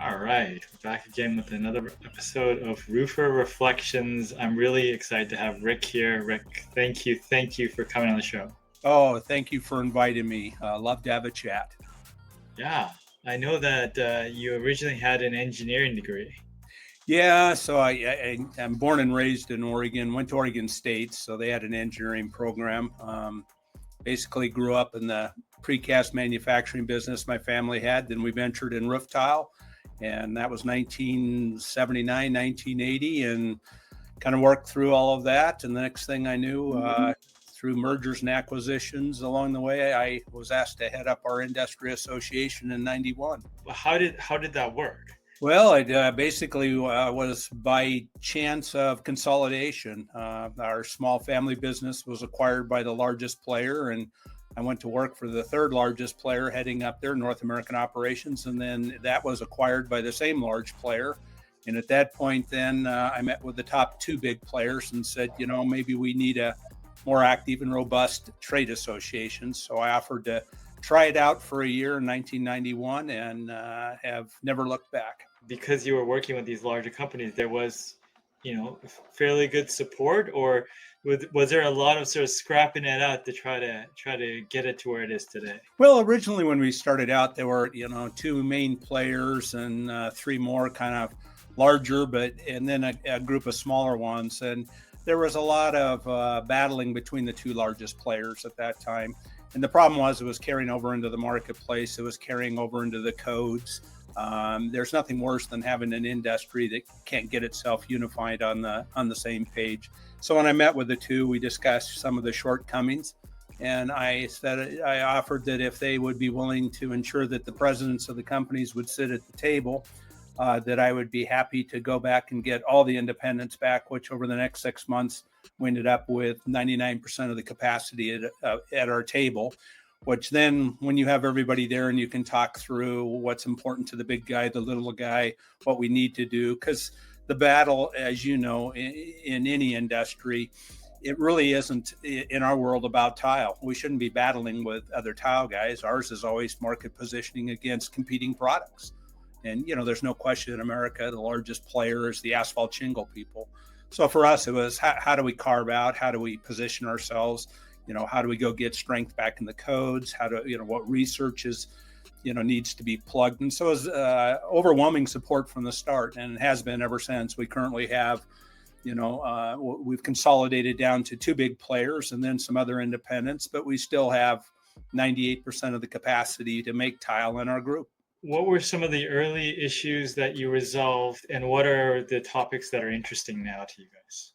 All right, we're back again with another episode of Roofer Reflections. I'm really excited to have Rick here. Rick, thank you for coming on the show. Oh, thank you for inviting me. Love to have a chat. Yeah, I know that you originally had an engineering degree. Yeah, so I'm born and raised in Oregon, went to Oregon State, so they had an engineering program. Basically grew up in the precast manufacturing business my family had. Then we ventured in roof tile, and that was 1979, 1980, and kind of worked through all of that. And the next thing I knew, through mergers and acquisitions along the way, I was asked to head up our industry association in 91. How did that work? Well, it basically was by chance of consolidation. Our small family business was acquired by the largest player, and I went to work for the third largest player, heading up their North American operations, and then that was acquired by the same large player. And at that point, then I met with the top two big players and said, maybe we need a more active and robust trade association. So I offered to try it out for a year in 1991 and have never looked back. Because you were working with these larger companies, there was, fairly good support, or was there a lot of sort of scrapping it out to try to get it to where it is today? Well, originally when we started out, there were two main players and three more kind of larger, and then a group of smaller ones, and there was a lot of battling between the two largest players at that time. And the problem was it was carrying over into the marketplace. It was carrying over into the codes. There's nothing worse than having an industry that can't get itself unified on the same page. So when I met with the two, we discussed some of the shortcomings, and I offered that if they would be willing to ensure that the presidents of the companies would sit at the table, that I would be happy to go back and get all the independents back, which over the next 6 months we ended up with 99% of the capacity at our table. Which then, when you have everybody there and you can talk through what's important to the big guy, the little guy, what we need to do, because the battle, as you know, in any industry, it really isn't in our world about tile. We shouldn't be battling with other tile guys. Ours is always market positioning against competing products. And, there's no question in America, the largest player is the asphalt shingle people. So for us, it was how do we carve out, how do we position ourselves? How do we go get strength back in the codes? What research needs to be plugged? And so it was overwhelming support from the start, and it has been ever since. We currently have, we've consolidated down to two big players and then some other independents, but we still have 98% of the capacity to make tile in our group. What were some of the early issues that you resolved, and what are the topics that are interesting now to you guys?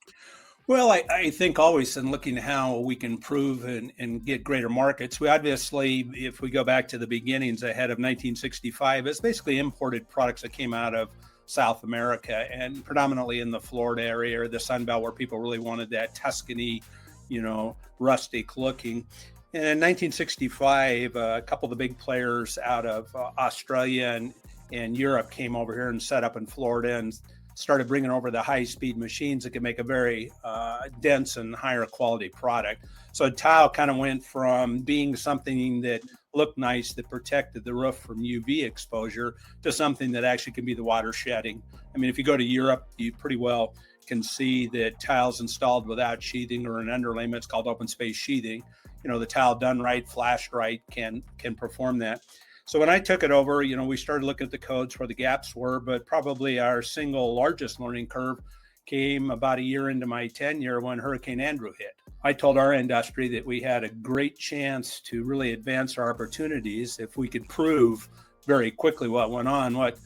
Well, I think always in looking at how we can improve and get greater markets, we obviously, if we go back to the beginnings ahead of 1965, it's basically imported products that came out of South America and predominantly in the Florida area or the Sun Belt, where people really wanted that Tuscany, rustic looking. And in 1965, a couple of the big players out of Australia and Europe came over here and set up in Florida and started bringing over the high-speed machines that could make a very dense and higher quality product. So tile kind of went from being something that looked nice, that protected the roof from UV exposure, to something that actually can be the water shedding. I mean, if you go to Europe, you pretty well can see that tiles installed without sheathing or an underlayment, it's called open space sheathing. The tile done right, flashed right, can perform that. So when I took it over, we started looking at the codes where the gaps were, but probably our single largest learning curve came about a year into my tenure when Hurricane Andrew hit. I told our industry that we had a great chance to really advance our opportunities if we could prove very quickly what went on. What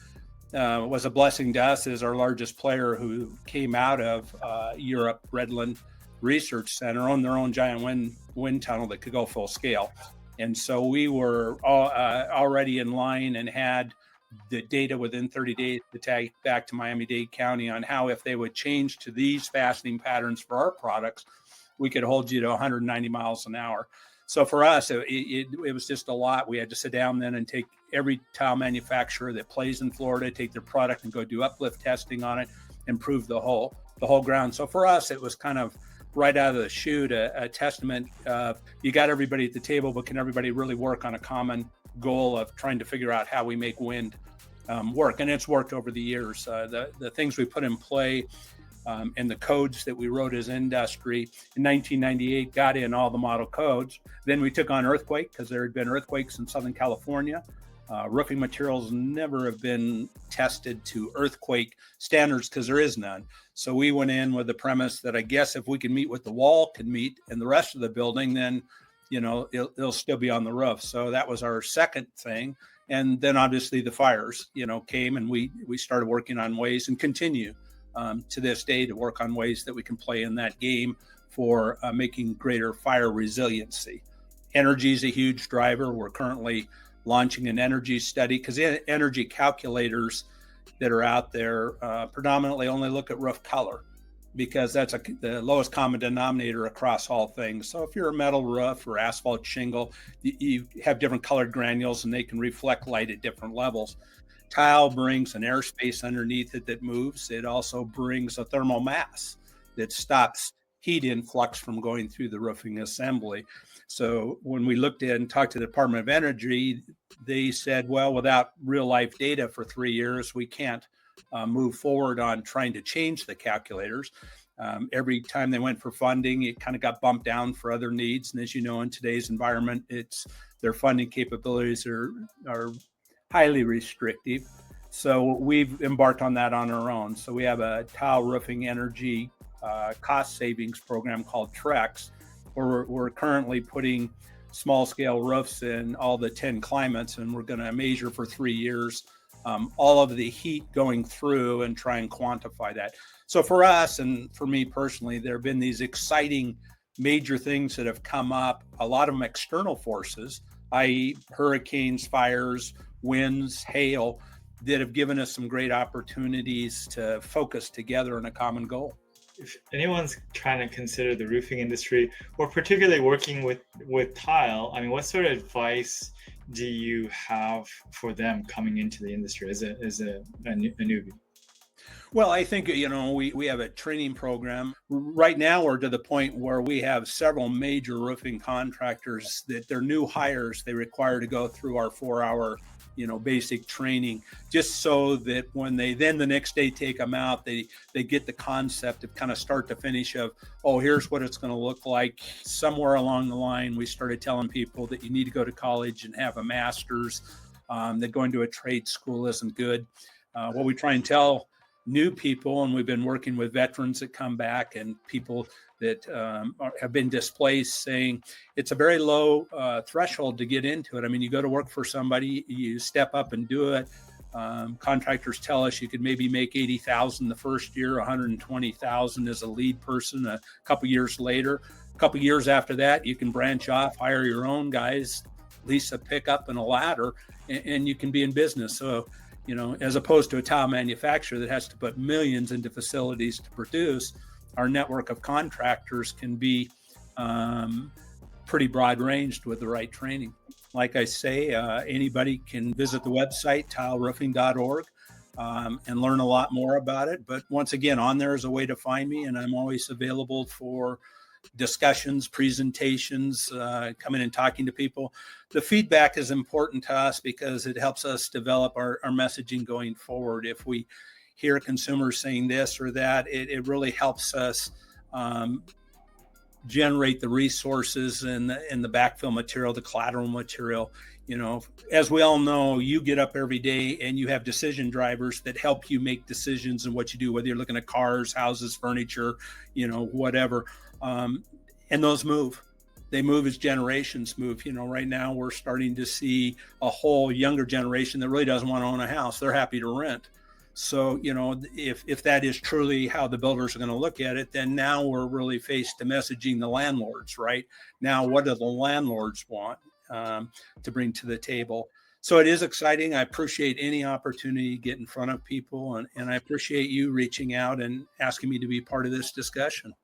was a blessing to us is our largest player, who came out of Europe, Redland Research Center, owned their own giant wind tunnel that could go full scale. And so we were already in line and had the data within 30 days to take back to Miami-Dade County on how, if they would change to these fastening patterns for our products, we could hold you to 190 miles an hour. So for us, it was just a lot. We had to sit down then and take every tile manufacturer that plays in Florida, take their product and go do uplift testing on it, and prove the whole ground. So for us, it was kind of right out of the chute, a testament of you got everybody at the table, but can everybody really work on a common goal of trying to figure out how we make wind work, and it's worked over the years. The things we put in play and the codes that we wrote as industry in 1998 got in all the model codes. Then we took on earthquake because there had been earthquakes in Southern California. Roofing materials never have been tested to earthquake standards because there is none. So we went in with the premise that I guess if we can meet what the wall can meet and the rest of the building, then it'll still be on the roof. So that was our second thing. And then obviously the fires, came, and we started working on ways, and continue to this day to work on ways that we can play in that game for making greater fire resiliency. Energy is a huge driver. We're currently launching an energy study because energy calculators that are out there predominantly only look at roof color, because that's the lowest common denominator across all things. So if you're a metal roof or asphalt shingle, you have different colored granules and they can reflect light at different levels. Tile brings an airspace underneath it that moves. It also brings a thermal mass that stops heat influx from going through the roofing assembly. So when we looked at and talked to the Department of Energy, they said, well, without real life data for 3 years, we can't move forward on trying to change the calculators. Every time they went for funding, it kind of got bumped down for other needs. And as you know, in today's environment, their funding capabilities are highly restrictive. So we've embarked on that on our own. So we have a tile roofing energy cost savings program called TREX, where we're currently putting small scale roofs in all the 10 climates, and we're going to measure for 3 years all of the heat going through and try and quantify that. So for us, and for me personally, there have been these exciting major things that have come up, a lot of them external forces, i.e. hurricanes, fires, winds, hail, that have given us some great opportunities to focus together on a common goal. If anyone's trying to consider the roofing industry, or particularly working with tile, I mean, what sort of advice do you have for them coming into the industry as a newbie? Well, I think, we have a training program. Right now, we're to the point where we have several major roofing contractors that they're new hires. They require to go through our 4-hour basic training, just so that when they then the next day take them out, they get the concept of kind of start to finish of, oh, here's what it's going to look like. Somewhere along the line, we started telling people that you need to go to college and have a master's, that going to a trade school isn't good. What we try and tell new people, and we've been working with veterans that come back and people that have been displaced, saying it's a very low threshold to get into it. I mean, you go to work for somebody, you step up and do it. Contractors tell us you could maybe make $80,000 the first year, $120,000 as a lead person. A couple years later, a couple years after that, you can branch off, hire your own guys, lease a pickup and a ladder, and you can be in business. So, as opposed to a tile manufacturer that has to put millions into facilities to produce, our network of contractors can be pretty broad ranged with the right training. Like I say, anybody can visit the website, tileroofing.org, and learn a lot more about it. But once again, on there is a way to find me, and I'm always available for discussions, presentations, coming and talking to people. The feedback is important to us because it helps us develop our messaging going forward. If we hear consumers saying this or that, it really helps us generate the resources and the backfill material, the collateral material. As we all know, you get up every day and you have decision drivers that help you make decisions in what you do, whether you're looking at cars, houses, furniture, whatever. And those move. They move as generations move. Right now we're starting to see a whole younger generation that really doesn't want to own a house. They're happy to rent. So, if that is truly how the builders are going to look at it, then now we're really faced to messaging the landlords, right? Now, what do the landlords want to bring to the table? So it is exciting. I appreciate any opportunity to get in front of people, and I appreciate you reaching out and asking me to be part of this discussion.